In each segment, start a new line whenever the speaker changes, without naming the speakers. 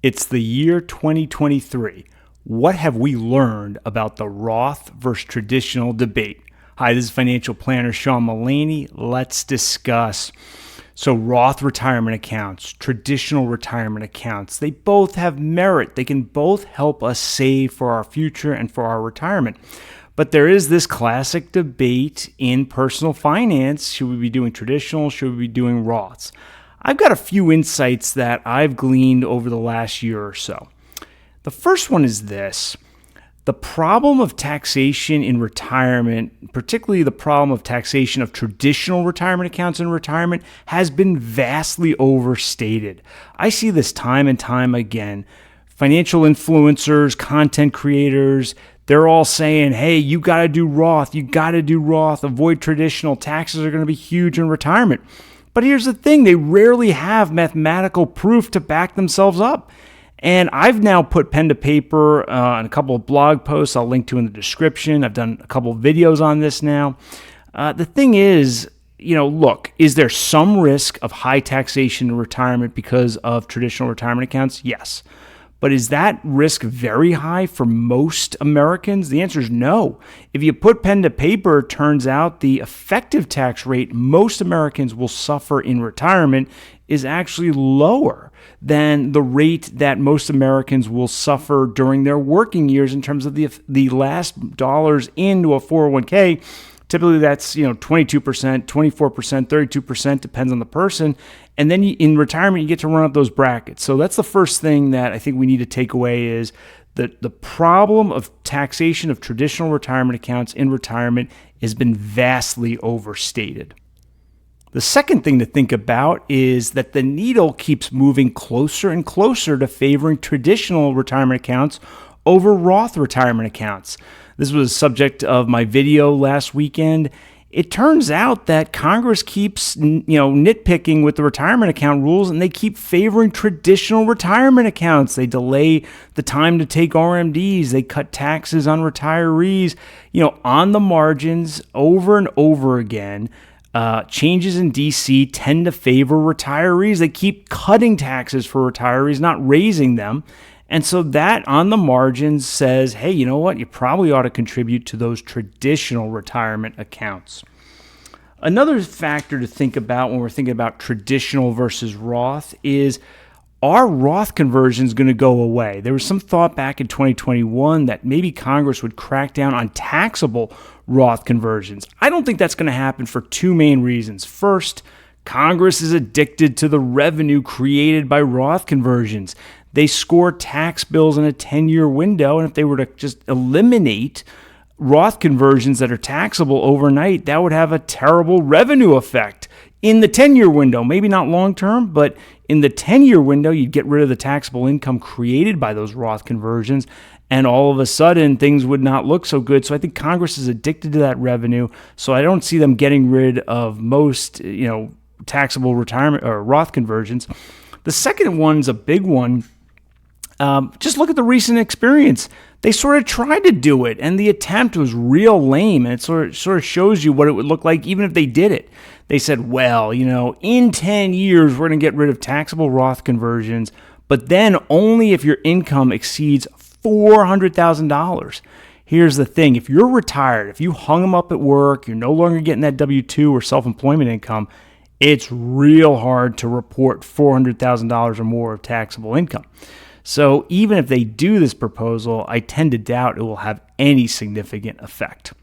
It's the year 2023. What have we learned about the Roth versus traditional debate? Hi, this is financial planner Sean Mullaney. Let's discuss. So Roth retirement accounts, traditional retirement accounts, they both have merit. They can both help us save for our future and for our retirement. But there is this classic debate in personal finance. Should we be doing traditional? Should we be doing Roths? I've got a few insights that I've gleaned over the last year or so. The first one is this. The problem of taxation in retirement, particularly the problem of taxation of traditional retirement accounts in retirement, has been vastly overstated. I see this time and time again. Financial influencers, content creators, they're all saying, hey, you got to do Roth, avoid traditional, taxes are going to be huge in retirement. But here's the thing, they rarely have mathematical proof to back themselves up. And I've now put pen to paper on a couple of blog posts I'll link to in the description. I've done a couple of videos on this now. The thing is, look, is there some risk of high taxation in retirement because of traditional retirement accounts? Yes. But is that risk very high for most Americans? The answer is no. If you put pen to paper, it turns out the effective tax rate most Americans will suffer in retirement is actually lower than the rate that most Americans will suffer during their working years in terms of the last dollars into a 401k. Typically that's 22%, 24%, 32%, depends on the person. And then in retirement, you get to run up those brackets. So that's the first thing that I think we need to take away is that the problem of taxation of traditional retirement accounts in retirement has been vastly overstated. The second thing to think about is that the needle keeps moving closer and closer to favoring traditional retirement accounts over Roth retirement accounts. This was the subject of my video last weekend. It turns out that Congress keeps, nitpicking with the retirement account rules, and they keep favoring traditional retirement accounts. They delay the time to take RMDs. They cut taxes on retirees, on the margins over and over again. Changes in D.C. tend to favor retirees. They keep cutting taxes for retirees, not raising them. And so that on the margins says, hey, you know what? You probably ought to contribute to those traditional retirement accounts. Another factor to think about when we're thinking about traditional versus Roth is, are Roth conversions going to go away? There was some thought back in 2021 that maybe Congress would crack down on taxable Roth conversions. I don't think that's going to happen for two main reasons. First, Congress is addicted to the revenue created by Roth conversions. They score tax bills in a 10-year window, and if they were to just eliminate Roth conversions that are taxable overnight, that would have a terrible revenue effect in the 10-year window. Maybe not long-term, but in the 10-year window, you'd get rid of the taxable income created by those Roth conversions, and all of a sudden, things would not look so good. So I think Congress is addicted to that revenue, so I don't see them getting rid of most, taxable retirement or Roth conversions. The second one's a big one. Just look at the recent experience. They sort of tried to do it, and the attempt was real lame, and it sort of shows you what it would look like even if they did it. They said, well, in 10 years, we're going to get rid of taxable Roth conversions, but then only if your income exceeds $400,000. Here's the thing. If you're retired, if you hung them up at work, you're no longer getting that W-2 or self-employment income, it's real hard to report $400,000 or more of taxable income. So even if they do this proposal, I tend to doubt it will have any significant effect.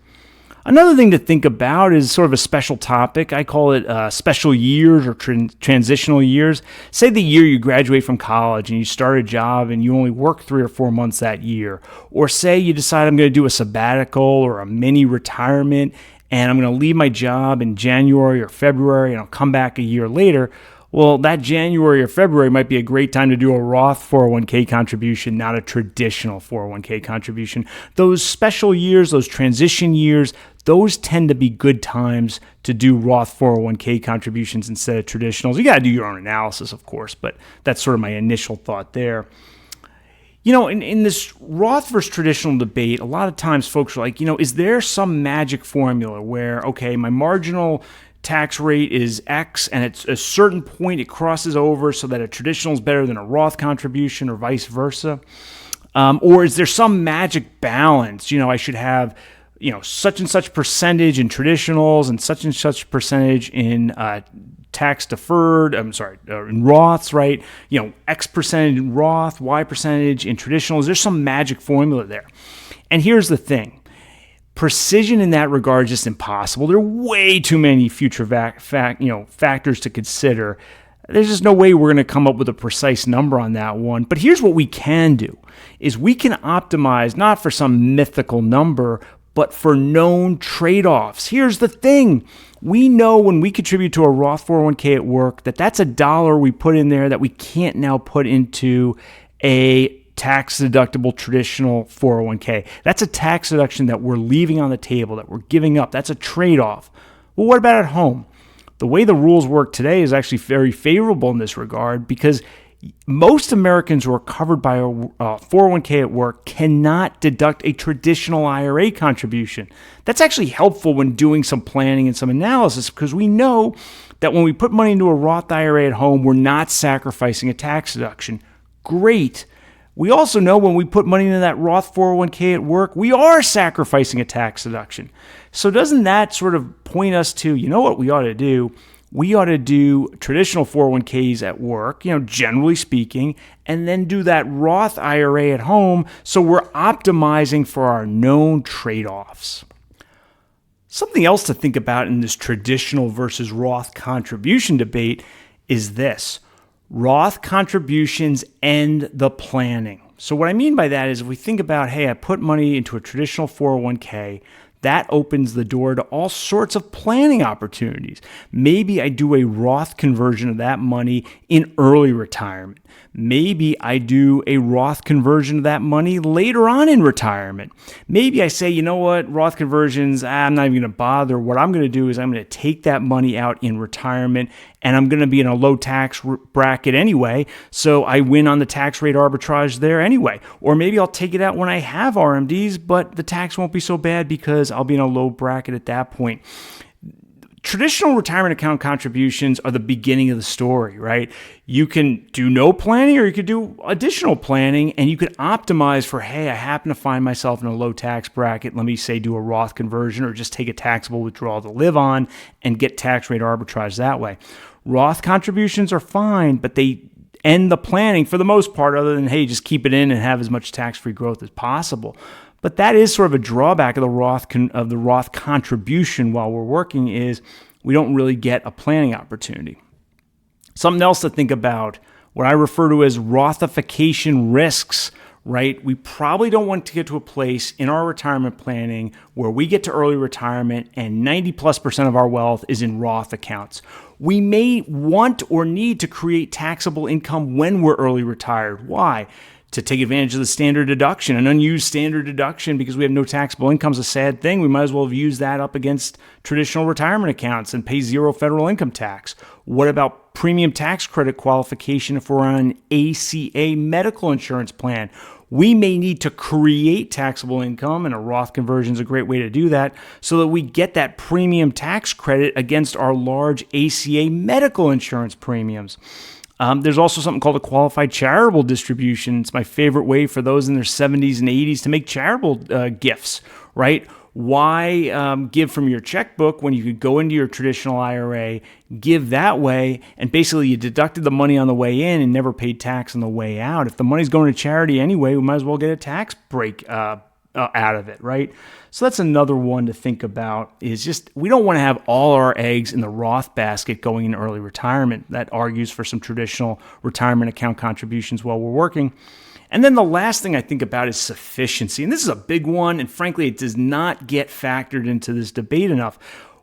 Another thing to think about is sort of a special topic. I call it special years or transitional years. Say the year you graduate from college and you start a job and you only work 3 or 4 months that year. Or say you decide I'm going to do a sabbatical or a mini retirement and I'm going to leave my job in January or February and I'll come back a year later. Well, that January or February might be a great time to do a Roth 401k contribution, not a traditional 401k contribution. Those special years, those transition years, those tend to be good times to do Roth 401k contributions instead of traditionals. You got to do your own analysis, of course, but that's sort of my initial thought there. In this Roth versus traditional debate, a lot of times folks are like, is there some magic formula where, okay, my marginal tax rate is X, and at a certain point it crosses over so that a traditional is better than a Roth contribution or vice versa? Or is there some magic balance? I should have, such and such percentage in traditionals and such percentage in tax deferred, in Roths, right? X percentage in Roth, Y percentage in traditionals. There's some magic formula there. And here's the thing. Precision in that regard is just impossible. There are way too many future factors to consider. There's just no way we're going to come up with a precise number on that one. But here's what we can do, is we can optimize not for some mythical number, but for known trade-offs. Here's the thing. We know when we contribute to a Roth 401k at work that that's a dollar we put in there that we can't now put into a tax-deductible traditional 401k. That's a tax deduction that we're leaving on the table, that we're giving up. That's a trade-off. Well, what about at home? The way the rules work today is actually very favorable in this regard because most Americans who are covered by a 401k at work cannot deduct a traditional IRA contribution. That's actually helpful when doing some planning and some analysis because we know that when we put money into a Roth IRA at home, we're not sacrificing a tax deduction. Great. We also know when we put money into that Roth 401k at work, we are sacrificing a tax deduction. So doesn't that sort of point us to, what we ought to do? We ought to do traditional 401ks at work, generally speaking, and then do that Roth IRA at home so we're optimizing for our known trade-offs. Something else to think about in this traditional versus Roth contribution debate is this. Roth contributions end the planning. So what I mean by that is if we think about, hey, I put money into a traditional 401k, that opens the door to all sorts of planning opportunities. Maybe I do a Roth conversion of that money in early retirement. Maybe I do a Roth conversion of that money later on in retirement. Maybe I say, Roth conversions, I'm not even going to bother. What I'm going to do is I'm going to take that money out in retirement and I'm going to be in a low tax bracket anyway, so I win on the tax rate arbitrage there anyway. Or maybe I'll take it out when I have RMDs, but the tax won't be so bad because I'll be in a low bracket at that point. Traditional retirement account contributions are the beginning of the story, right? You can do no planning or you could do additional planning and you could optimize for, hey, I happen to find myself in a low tax bracket. Let me say do a Roth conversion or just take a taxable withdrawal to live on and get tax rate arbitrage that way. Roth contributions are fine, but they end the planning for the most part other than, hey, just keep it in and have as much tax-free growth as possible. But that is sort of a drawback of the Roth contribution while we're working is we don't really get a planning opportunity. Something else to think about, what I refer to as Rothification risks, right? We probably don't want to get to a place in our retirement planning where we get to early retirement and 90+% of our wealth is in Roth accounts. We may want or need to create taxable income when we're early retired. Why? To take advantage of the standard deduction. An unused standard deduction because we have no taxable income is a sad thing. We might as well have used that up against traditional retirement accounts and pay zero federal income tax. What about premium tax credit qualification if we're on an ACA medical insurance plan? We may need to create taxable income, and a Roth conversion is a great way to do that, so that we get that premium tax credit against our large ACA medical insurance premiums. There's also something called a qualified charitable distribution. It's my favorite way for those in their 70s and 80s to make charitable gifts, right? Why give from your checkbook when you could go into your traditional IRA, give that way, and basically you deducted the money on the way in and never paid tax on the way out. If the money's going to charity anyway, we might as well get a tax break out of it, right? So that's another one to think about is just we don't want to have all our eggs in the Roth basket going into early retirement. That argues for some traditional retirement account contributions while we're working. And then the last thing I think about is sufficiency. And this is a big one, and frankly, it does not get factored into this debate enough.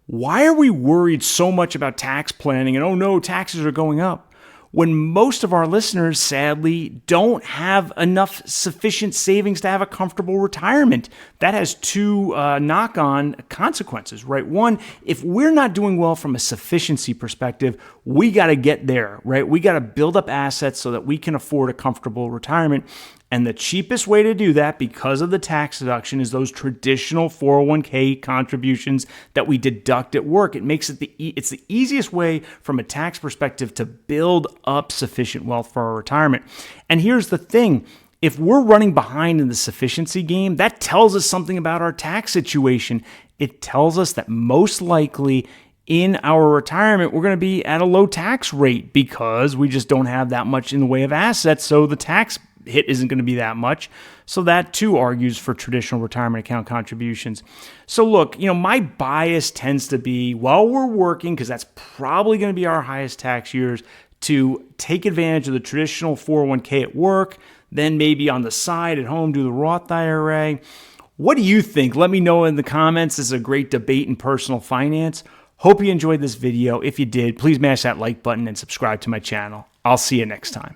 Why are we worried so much about tax planning and, oh no, taxes are going up? when most of our listeners, sadly, don't have enough sufficient savings to have a comfortable retirement. That has two knock-on consequences, right? One, if we're not doing well from a sufficiency perspective, we got to get there, right? We got to build up assets so that we can afford a comfortable retirement. And the cheapest way to do that, because of the tax deduction, is those traditional 401k contributions that we deduct at work. It makes it it's the easiest way from a tax perspective to build up sufficient wealth for our retirement. And here's the thing. If we're running behind in the sufficiency game, that tells us something about our tax situation. It tells us that most likely in our retirement, we're going to be at a low tax rate because we just don't have that much in the way of assets. So the tax hit isn't going to be that much. So that too argues for traditional retirement account contributions. So look, my bias tends to be, while we're working, because that's probably going to be our highest tax years, to take advantage of the traditional 401k at work, then maybe on the side at home do the Roth IRA. What do you think? Let me know in the comments. This is a great debate in personal finance. Hope you enjoyed this video. If you did, please mash that like button and subscribe to my channel. I'll see you next time.